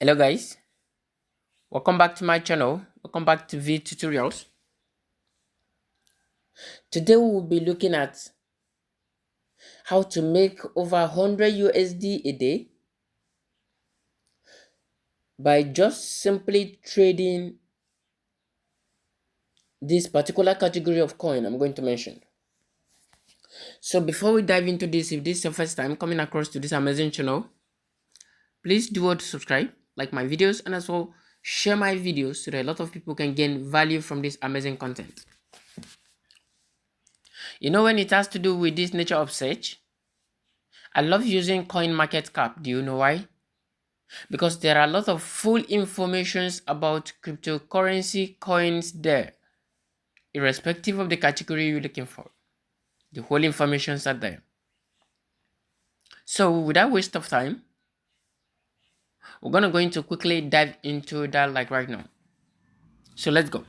Hello guys, welcome back to my channel. Welcome back to V Tutorials. Today we will be looking at how to make over 100 USD a day by just simply trading this particular category of coin I'm going to mention. So before we dive into this, if this is your first time coming across to this amazing channel, please do want to subscribe, like my videos, and as well share my videos so that a lot of people can gain value from this amazing content. When it has to do with this nature of search, I love using coin market cap. Do you know why? Because there are a lot of full informations about cryptocurrency coins there, irrespective of the category you're looking for. The whole informations are there. So without waste of time, we're going to quickly dive into that like right now. So let's go.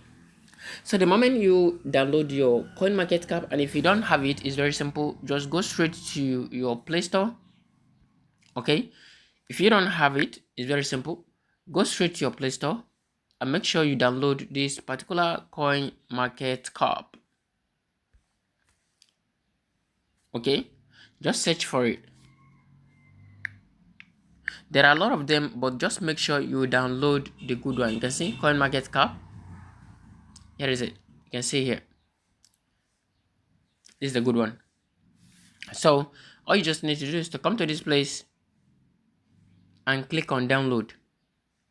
So the moment you download your coin market cap, and if you don't have it, it's very simple. Just go straight to your Play Store. Okay, if you don't have it, it's very simple. Go straight to your Play Store and make sure you download this particular coin market cap. Okay, just search for it. There are a lot of them, but just make sure you download the good one. You can see coin market cap. Here is it. You can see here. This is the good one. So all you just need to do is to come to this place and click on download.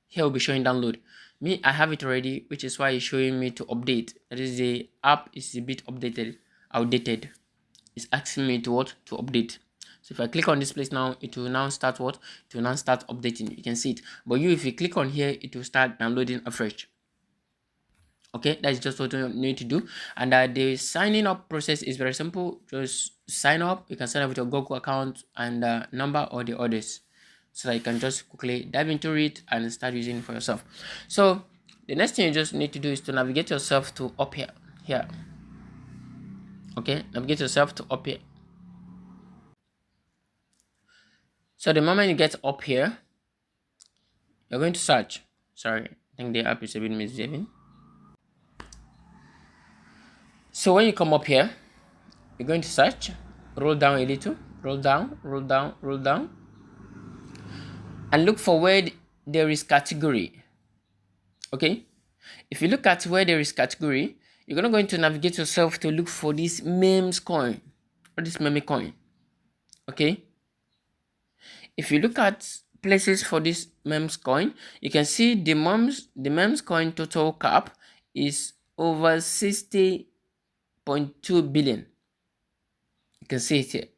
Here will be showing download. Me, I have it already, which is why it's showing me to update. That is, the app is a bit outdated. It's asking me to update. So if I click on this place now, it will now start it will now start updating. You can see it. But if you click on here, it will start downloading afresh. Okay, that's just what you need to do. And the signing up process is very simple. Just sign up. You can sign up with your Google account and number or the others, so that you can just quickly dive into it and start using it for yourself. So the next thing you just need to do is to navigate yourself to up here. Okay, navigate yourself to up here. So the moment you get up here, you're going to search. Sorry, I think the app is a bit misbehaving. So when you come up here, you're going to search, roll down a little, roll down, and look for where there is category. Okay, if you look at where there is category, you're going to navigate yourself to look for this memes coin or this meme coin. Okay, if you look at places for this memes coin, you can see the memes coin total cap is over 60.2 billion. You can see it here.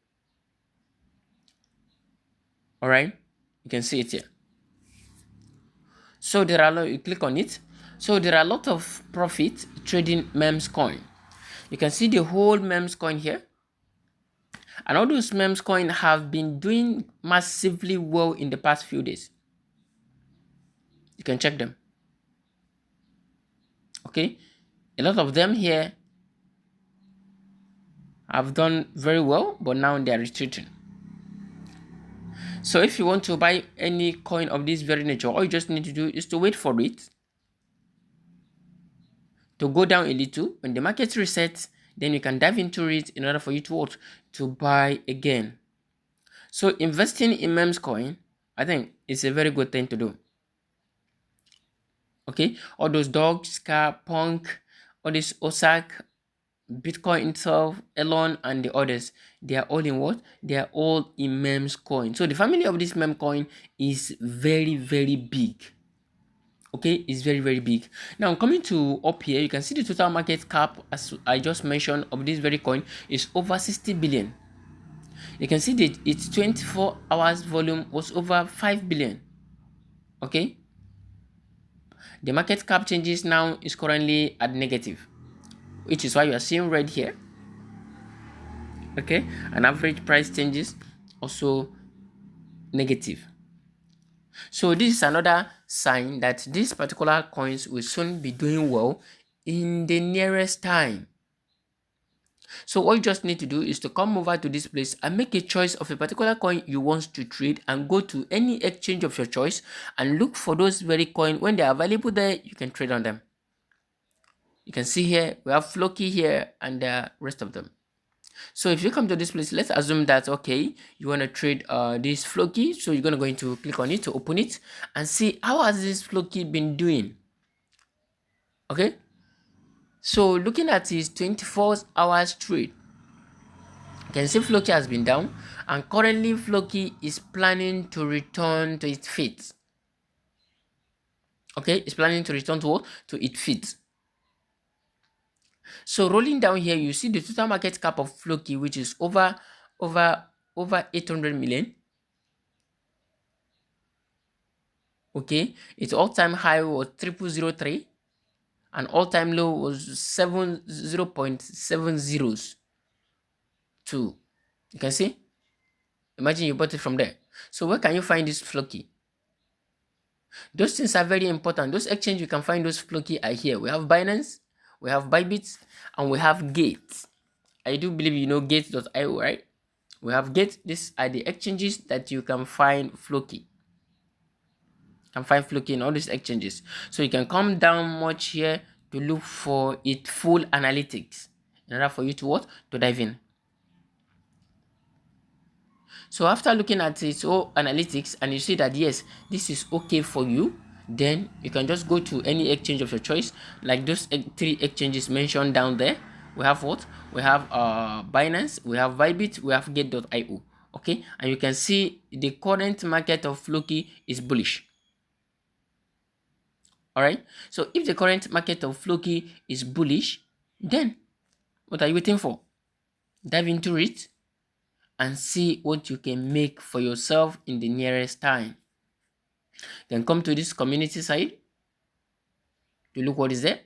All right, you can see it here. So there are you click on it. So there are a lot of profit trading memes coin. You can see the whole memes coin here. And all those memes coin have been doing massively well in the past few days. You can check them. Okay, a lot of them here have done very well, but now they are retreating. So if you want to buy any coin of this very nature, all you just need to do is to wait for it to go down a little. When the market resets, then you can dive into it in order for you to buy again. So investing in memes coin, I think it's a very good thing to do. Okay, all those dogs, car, punk, all this Osak, Bitcoin itself, Elon, and the others, they are all in what? They are all in memes coin. So the family of this meme coin is very, very big. Okay, it's very, very big. Now coming to up here, you can see the total market cap, as I just mentioned, of this very coin is over 60 billion. You can see that its 24 hours volume was over 5 billion. Okay, the market cap changes now is currently at negative, which is why you are seeing red here. Okay, and average price changes also negative. So this is another sign that these particular coins will soon be doing well in the nearest time. So all you just need to do is to come over to this place and make a choice of a particular coin you want to trade, and go to any exchange of your choice and look for those very coin. When they are available there, you can trade on them. You can see here we have Floki here and the rest of them. So if you come to this place, let's assume that okay, you want to trade this Floki. So you're going to go into click on it to open it and see how has this Floki been doing. Okay, so looking at his 24 hours trade, you can see Floki has been down, and currently Floki is planning to return to its feet. Okay, it's planning to return to what? To its feet. So rolling down here, you see the total market cap of Floki, which is over 800 million. Okay, its all-time high was 3003, and all-time low was 0.702. You can see. Imagine you bought it from there. So where can you find this Floki? Those things are very important. Those exchanges you can find those Floki are here. We have Binance, we have Bybit, and we have Gate. I do believe you know Gate.io, right? We have Gate. These are the exchanges that you can find Floki. Can find Floki in all these exchanges. So you can come down much here to look for it full analytics in order for you to what? To dive in. So after looking at its all analytics and you see that yes, this is okay for you, then you can just go to any exchange of your choice, like those three exchanges mentioned down there. We have what? We have Binance, we have Bybit, we have Gate.io. Okay, and you can see the current market of Floki is bullish. Alright, so if the current market of Floki is bullish, then what are you waiting for? Dive into it and see what you can make for yourself in the nearest time. Then come to this community side to look what is there,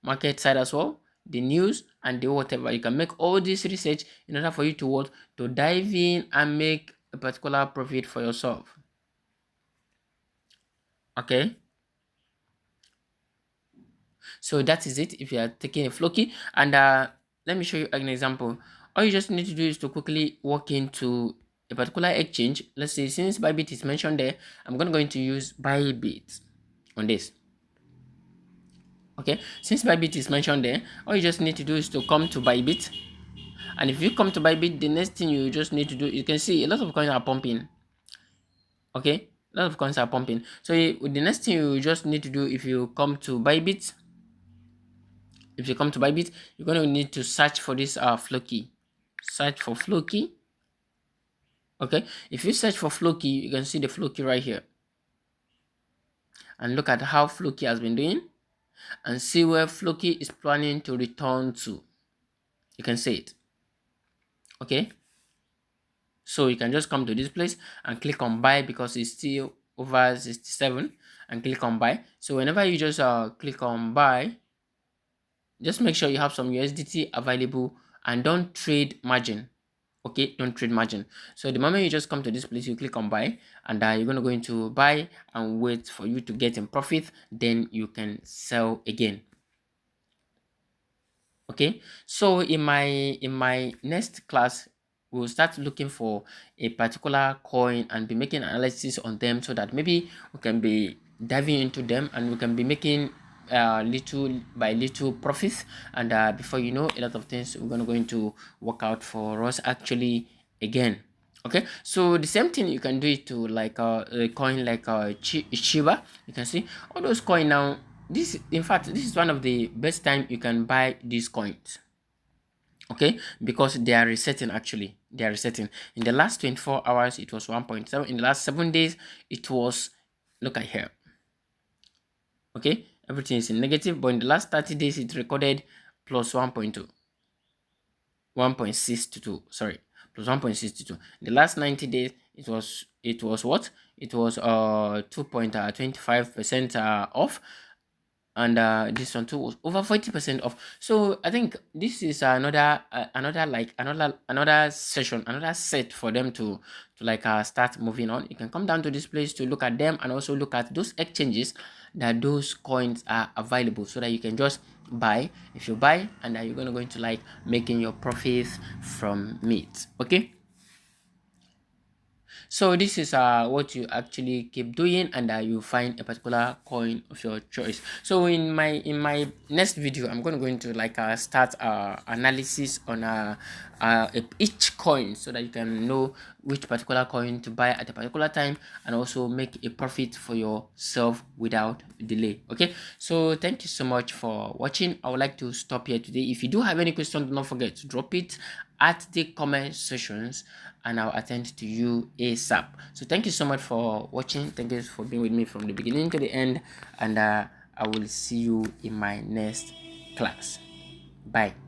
market side as well, the news and the whatever. You can make all this research in order for you to what? To dive in and make a particular profit for yourself. Okay, so that is it if you are taking a Floki. And let me show you an example. All you just need to do is to quickly walk into a particular exchange. Let's say since Bybit is mentioned there, I'm going to go into use Bybit on this. Okay, since Bybit is mentioned there, all you just need to do is to come to Bybit. And if you come to Bybit, the next thing you just need to do, you can see a lot of coins are pumping. Okay, a lot of coins are pumping. So the next thing you just need to do, if you come to Bybit, you're going to need to search for this Floki. Search for Floki. Okay, if you search for Floki, you can see the Floki right here. And look at how Floki has been doing, and see where Floki is planning to return to. You can see it. Okay, so you can just come to this place and click on buy because it's still over 67, and click on buy. So whenever you just click on buy, just make sure you have some USDT available and don't trade margin. Okay, don't trade margin. So the moment you just come to this place, you click on buy, and you're going to go into buy and wait for you to get in profit, then you can sell again. Okay, so in my next class, we'll start looking for a particular coin and be making analysis on them, so that maybe we can be diving into them and we can be making little by little profits. And before you know, a lot of things we're going to go into work out for us actually again. Okay, so the same thing you can do it to like a coin like Shiba. You can see all those coins now. This, in fact, this is one of the best time you can buy these coins. Okay, because they are resetting. Actually, they are resetting. In the last 24 hours it was 1.7. In the last 7 days it was, look at here. Okay, everything is in negative, but in the last 30 days it recorded plus 1.2, 1.622, sorry, plus 1.622. In the last 90 days it was what? It was 2.25% off. And this one too was over 40% off. So I think this is another session, another set for them to like start moving on. You can come down to this place to look at them and also look at those exchanges that those coins are available, so that you can just buy. If you buy, and you're gonna go into like making your profits from it. Okay, so this is what you actually keep doing, and you find a particular coin of your choice. So in my next video, I'm going to go into like start analysis on each coin, so that you can know which particular coin to buy at a particular time, and also make a profit for yourself without delay. Okay, so thank you so much for watching. I would like to stop here today. If you do have any question, do not forget to drop it at the comment sections, and I'll attend to you ASAP. So thank you so much for watching. Thank you for being with me from the beginning to the end, and I will see you in my next class. Bye.